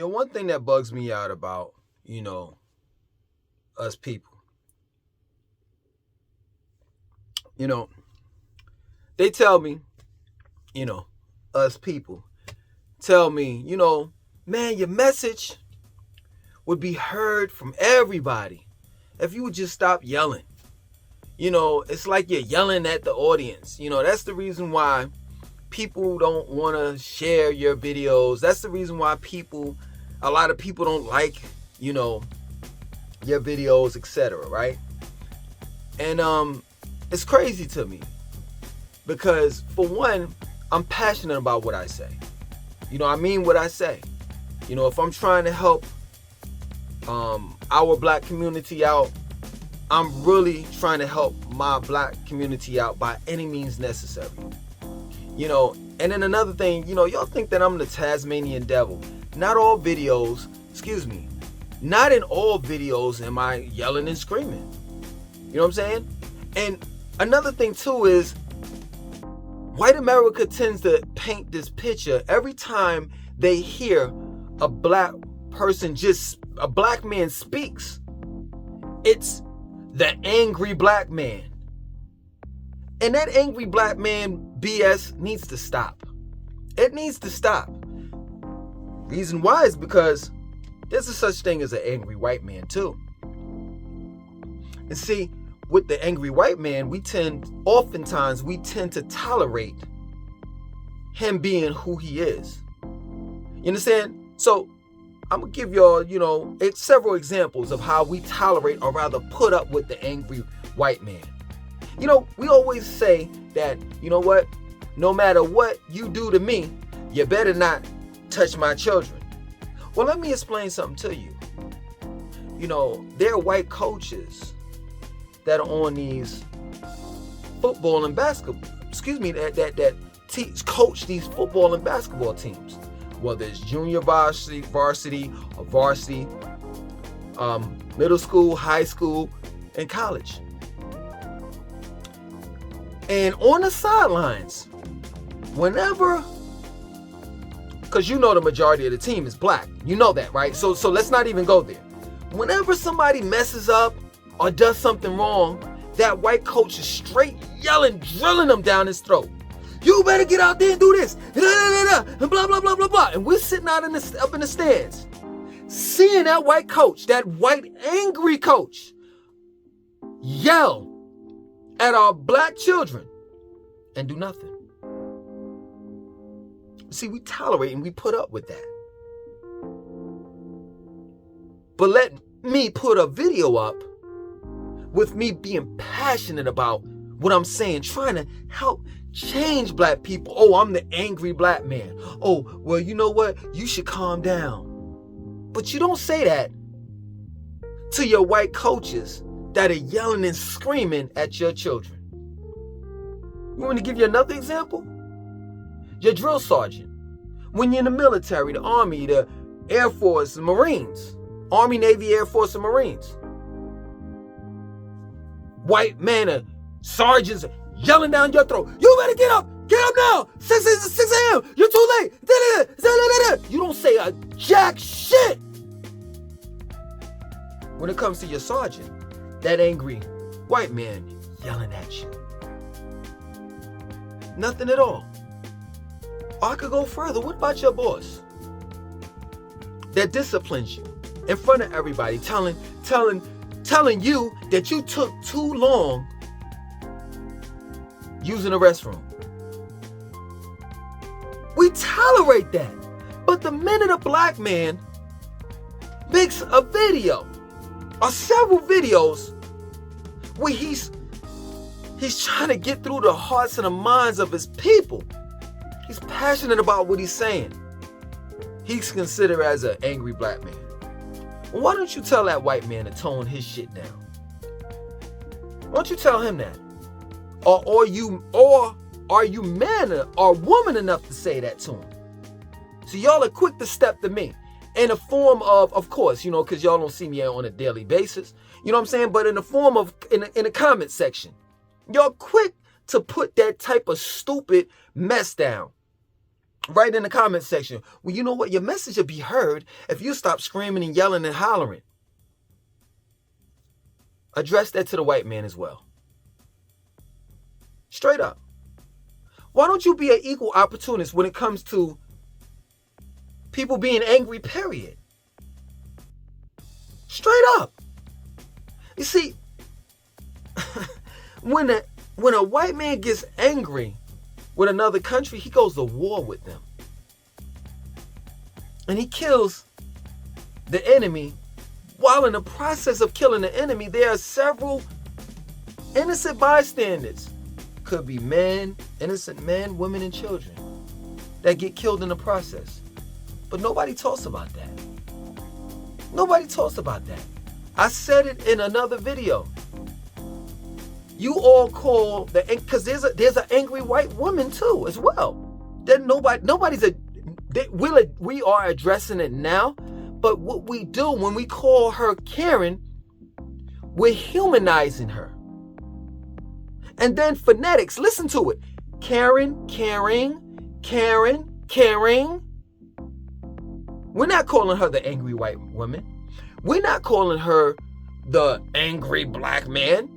One thing that bugs me out about, us people, they tell me, us people tell me, man, your message would be heard from everybody if you would just stop yelling. It's like you're yelling at the audience. That's the reason why people don't want to share your videos. That's the reason why a lot of people don't like, your videos, etc., right? And it's crazy to me because, for one, I'm passionate about what I say. I mean what I say. If I'm trying to help our black community out, I'm really trying to help my black community out by any means necessary. And then another thing, y'all think that I'm the Tasmanian devil. Not in all videos am I yelling and screaming. You know what I'm saying? And another thing too is, white America tends to paint this picture every time they hear a black man speaks. It's the angry black man. And that angry black man BS needs to stop. It needs to stop. Reason why is because there's a such thing as an angry white man too. And see, with the angry white man, we tend to tolerate him being who he is. You understand? So I'm gonna give y'all, several examples of how we tolerate, or rather put up with, the angry white man. We always say that, no matter what you do to me, you better not touch my children. Well, let me explain something to you. There are white coaches that are on these football and basketball, that coach these football and basketball teams, whether it's junior varsity, or varsity, middle school, high school, and college. And on the sidelines, whenever, because the majority of the team is black, that, right? So let's not even go there. Whenever somebody messes up or does something wrong, that white coach is straight yelling, drilling them down his throat. You better get out there and do this, and blah, blah, blah, blah, blah. And we're sitting out up in the stands, seeing that white coach, that white angry coach, yell at our black children and do nothing. See, we tolerate and we put up with that. But let me put a video up with me being passionate about what I'm saying, trying to help change black people. Oh, I'm the angry black man. Oh, well, you know what? You should calm down. But you don't say that to your white coaches that are yelling and screaming at your children. You want me to give you another example? Your drill sergeant. When you're in the military, the Army, the Air Force, the Marines. Army, Navy, Air Force, and Marines. White man, sergeants yelling down your throat. You better get up now. 6 a.m. You're too late. You don't say a jack shit. When it comes to your sergeant, that angry white man yelling at you. Nothing at all. Or I could go further. What about your boss that disciplines you in front of everybody, telling you that you took too long using the restroom? We tolerate that. But the minute a black man makes a video or several videos where he's trying to get through the hearts and the minds of his people, he's passionate about what he's saying, he's considered as an angry black man. Well, why don't you tell that white man to tone his shit down? Why don't you tell him that? Or are you man or woman enough to say that to him? So y'all are quick to step to me in a form of course, because y'all don't see me on a daily basis. You know what I'm saying? But in the form of, in the comment section, y'all quick to put that type of stupid mess down Write in the comment section. Well, you know what? Your message will be heard if you stop screaming and yelling and hollering. Address that to the white man as well. Straight up. Why don't you be an equal opportunist when it comes to people being angry, period? Straight up. You see, when a white man gets angry with another country, he goes to war with them. And he kills the enemy. While in the process of killing the enemy, there are several innocent bystanders. Could be men, innocent men, women, and children that get killed in the process. But nobody talks about that. Nobody talks about that. I said it in another video. You all call because there's an angry white woman too as well. Then we are addressing it now. But what we do when we call her Karen, we're humanizing her. And then phonetics, listen to it. Karen, caring, Karen, caring. We're not calling her the angry white woman. We're not calling her the angry black man.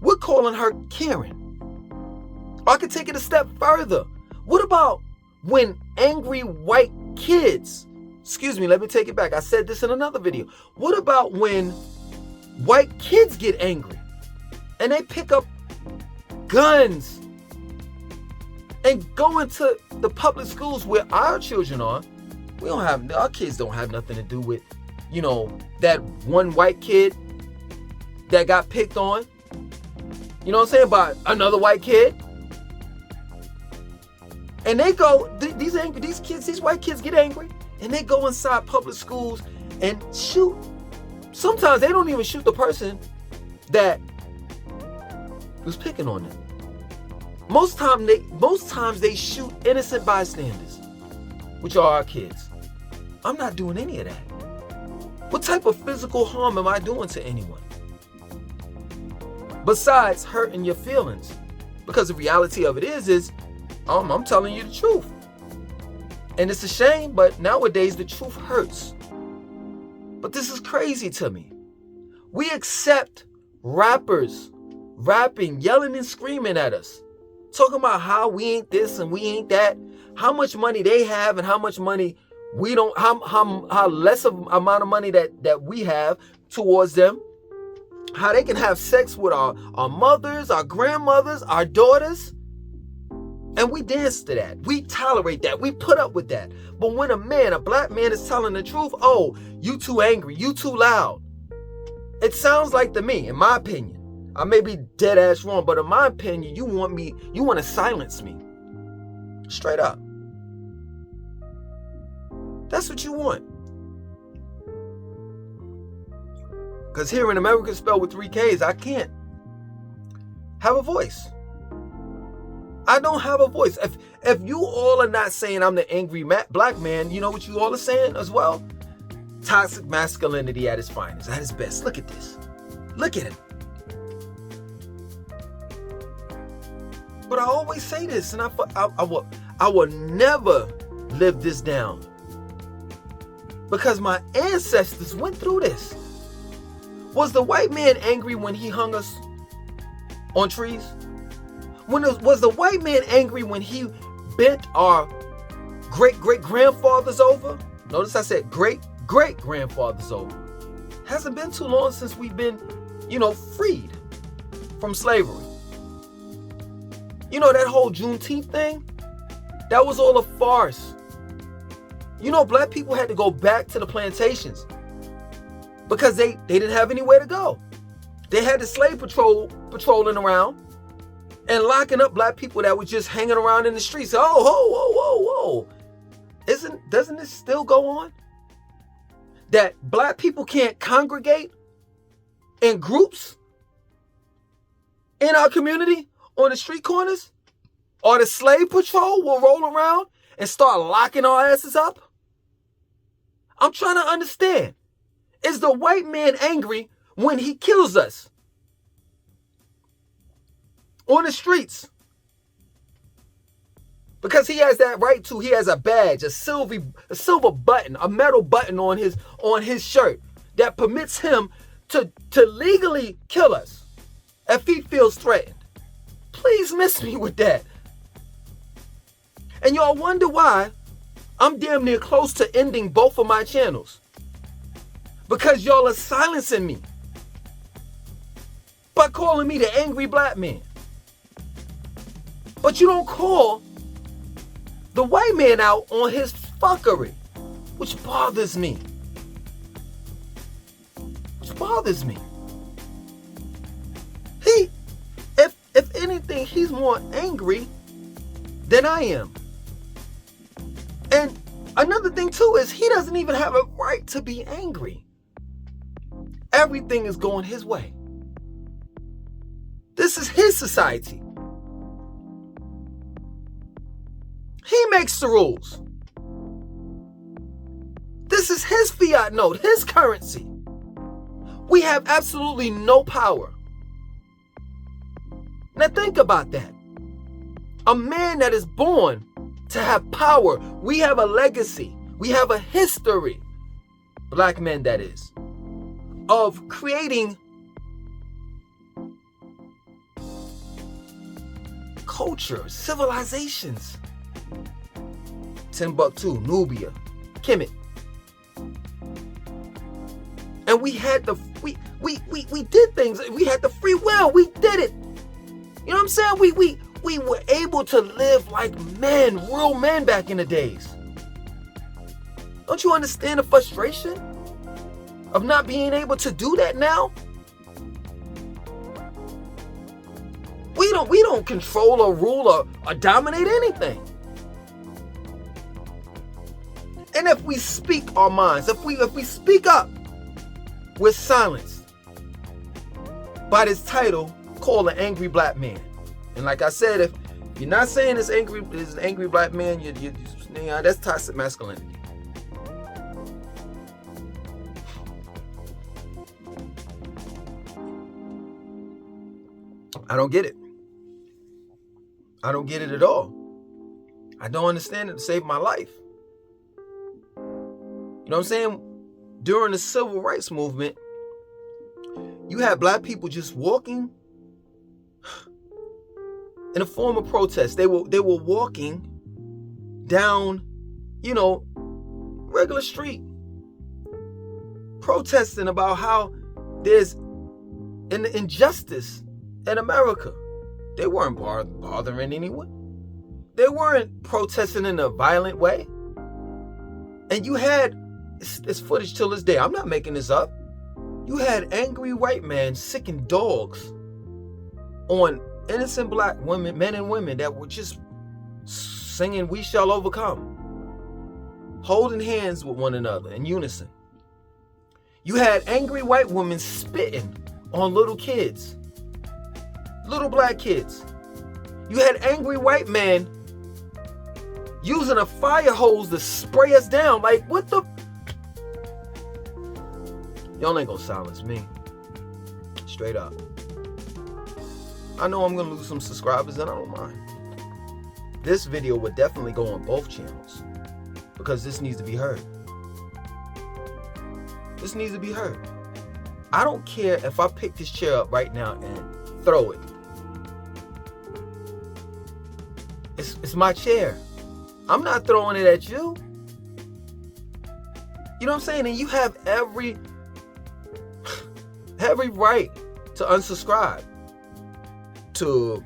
We're calling her Karen. Or I could take it a step further. What about when angry white kids, let me take it back. I said this in another video. What about when white kids get angry and they pick up guns and go into the public schools where our children are? Our kids don't have nothing to do with, that one white kid that got picked on. You know what I'm saying? By another white kid. And they go, these white kids get angry and they go inside public schools and shoot. Sometimes they don't even shoot the person that was picking on them. Most times they shoot innocent bystanders, which are our kids. I'm not doing any of that. What type of physical harm am I doing to anyone? Besides hurting your feelings. Because the reality of it is I'm telling you the truth. And it's a shame, but nowadays the truth hurts. But this is crazy to me. We accept rappers rapping, yelling and screaming at us, talking about how we ain't this and we ain't that, how much money they have and how much money we don't, how less of amount of money that we have towards them, how they can have sex with our mothers, our grandmothers, our daughters. And we dance to that. We tolerate that. We put up with that. But when a black man is telling the truth, oh, you too angry, you too loud. It sounds like to me, in my opinion, I may be dead ass wrong, but in my opinion, you want to silence me. Straight up. That's what you want. Because here in America, spelled with 3 Ks, I can't have a voice. I don't have a voice. If you all are not saying I'm the angry black man, you know what you all are saying as well? Toxic masculinity at its finest, at its best. Look at this. Look at him. But I always say this, and I will never live this down. Because my ancestors went through this. Was the white man angry when he hung us on trees? Was the white man angry when he bent our great-great-grandfathers over? Notice I said great-great-grandfathers over. Hasn't been too long since we've been, freed from slavery. That whole Juneteenth thing? That was all a farce. Black people had to go back to the plantations because they didn't have anywhere to go. They had the slave patrolling around and locking up black people that were just hanging around in the streets. Oh, doesn't this still go on? That black people can't congregate in groups in our community on the street corners? Or the slave patrol will roll around and start locking our asses up? I'm trying to understand. Is the white man angry when he kills us on the streets? Because he has that right to. He has a badge, a silver button, a metal button on his shirt that permits him to legally kill us if he feels threatened. Please miss me with that. And y'all wonder why I'm damn near close to ending both of my channels. Because y'all are silencing me by calling me the angry black man. But you don't call the white man out on his fuckery, which bothers me. Which bothers me. If anything, he's more angry than I am. And another thing too is he doesn't even have a right to be angry. Everything is going his way. This is his society. He makes the rules. This is his fiat note, his currency. We have absolutely no power. Now think about that. A man that is born to have power. We have a legacy. We have a history. Black men, that is. Of creating culture, civilizations. Timbuktu, Nubia, Kemet. And we had we did things. We had the free will. We did it. You know what I'm saying? We were able to live like men, real men back in the days. Don't you understand the frustration of not being able to do that now? We don't control or rule or dominate anything. And if we speak our minds, if we speak up, we're silenced by this title called an angry black man. And like I said, if you're not saying this is an angry black man, that's toxic masculinity. I don't get it. I don't get it at all. I don't understand it to save my life. You know what I'm saying? During the civil rights movement, you had black people just walking in a form of protest. They were walking down, regular street, protesting about how there's an injustice in America. They weren't bothering anyone. They weren't protesting in a violent way. And you had, it's footage till this day, I'm not making this up. You had angry white men sicking dogs on innocent black women, men and women that were just singing "We Shall Overcome," holding hands with one another in unison. You had angry white women spitting on little kids, little black kids. You had angry white men using a fire hose to spray us down. Like, what the? Y'all ain't gonna silence me. Straight up. I know I'm gonna lose some subscribers and I don't mind. This video would definitely go on both channels because this needs to be heard. This needs to be heard. I don't care if I pick this chair up right now and throw it. It's my chair. I'm not throwing it at you. You know what I'm saying? And you have every right to unsubscribe to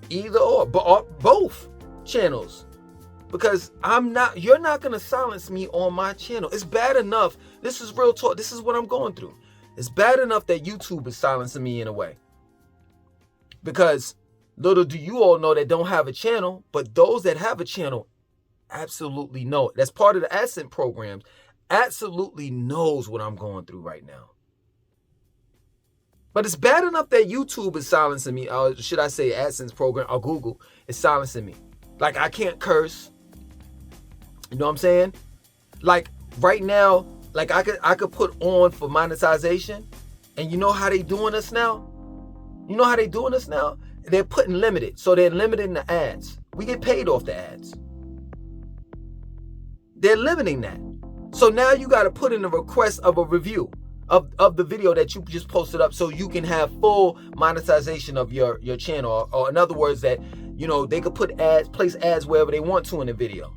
either or both channels, because you're not gonna silence me on my channel. It's bad enough. This is real talk. This is what I'm going through. It's bad enough that YouTube is silencing me in a way, because little do you all know that don't have a channel, but those that have a channel absolutely know it. That's part of the AdSense programs. Absolutely knows what I'm going through right now. But it's bad enough that YouTube is silencing me, or should I say AdSense program, or Google is silencing me. Like, I can't curse. You know what I'm saying? Like, right now, like I could put on for monetization, and you know how they doing us now? You know how they doing us now? They're putting limited, so they're limiting the ads We get paid off the ads. They're limiting that. So now you got to put in a request of a review of the video that you just posted up so you can have full monetization of your channel. Or in other words, that, you know, they could put ads, place ads wherever they want to in the video.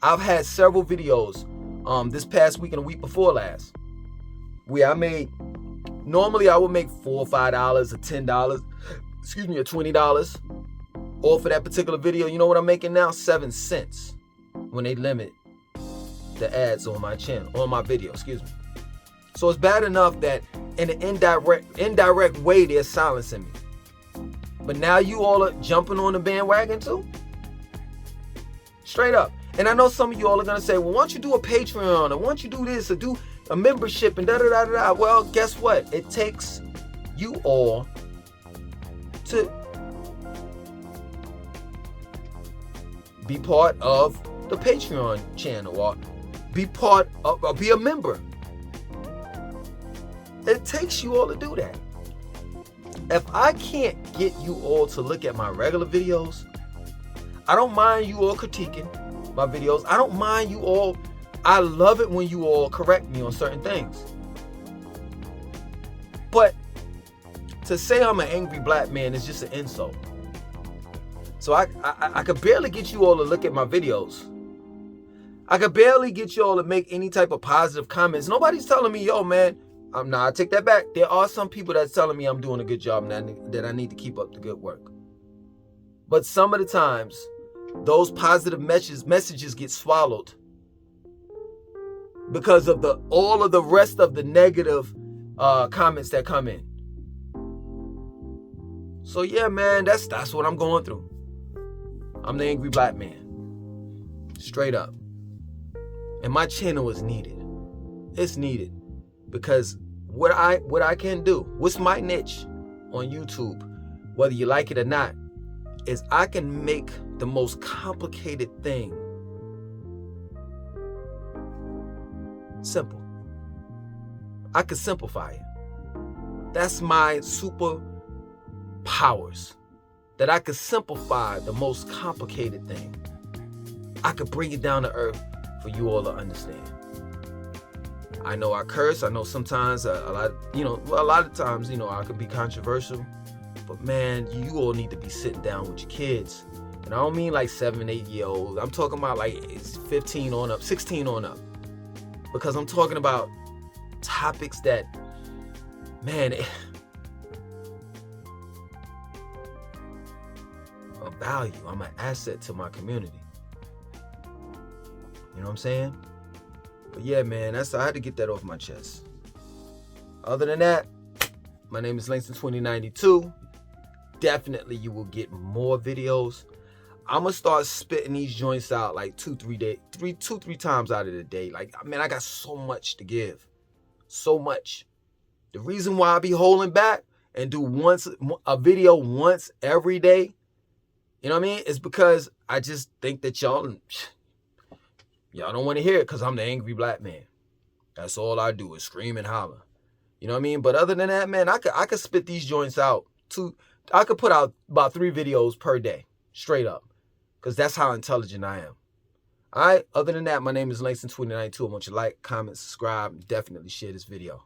I've had several videos this past week and the week before last where I made, normally I would make $4 or $5 or $10, or $20 off of that particular video. You know what I'm making now? 7 cents when they limit the ads on my channel, on my video, So it's bad enough that in an indirect way they're silencing me. But now you all are jumping on the bandwagon too? Straight up. And I know some of you all are gonna say, well, why don't you do a Patreon, or why don't you do this, or do a membership, and da-da-da-da-da. Well, guess what? It takes you all to be part of the Patreon channel, or be part of, or be a member. It takes you all to do that. If I can't get you all to look at my regular videos, I don't mind you all critiquing my videos. I don't mind you all. I love it when you all correct me on certain things. But to say I'm an angry black man is just an insult. So I could barely get you all to look at my videos. I could barely get you all to make any type of positive comments. Nobody's telling me, yo, man, I take that back. There are some people that's telling me I'm doing a good job and that I need to keep up the good work. But some of the times, those positive messages get swallowed because of all of the rest of the negative comments that come in. So yeah, man, that's what I'm going through. I'm the angry black man, straight up. And my channel is needed. It's needed because what I can do, what's my niche on YouTube, whether you like it or not, is I can make the most complicated thing simple. I can simplify it. That's my super powers, that I could simplify the most complicated thing. I could bring it down to earth for you all to understand. I know I curse. I know sometimes a lot of times, I could be controversial. But man, you all need to be sitting down with your kids. And I don't mean like 7, 8 year olds. I'm talking about like 15 on up, 16 on up. Because I'm talking about topics that, man, a value. I'm an asset to my community. You know what I'm saying? But yeah, man, I had to get that off my chest. Other than that, my name is Langston 2092. Definitely you will get more videos. I'm gonna start spitting these joints out like 2-3 times out of the day. Like, man, I got so much to give. So much. The reason why I be holding back and do a video once every day, you know what I mean? Is because I just think that y'all don't want to hear it because I'm the angry black man. That's all I do is scream and holler. You know what I mean? But other than that, man, I could spit these joints out. I could put out about 3 videos per day, straight up. Because that's how intelligent I am. All right? Other than that, my name is Langston 2092. I want you to like, comment, subscribe, and definitely share this video.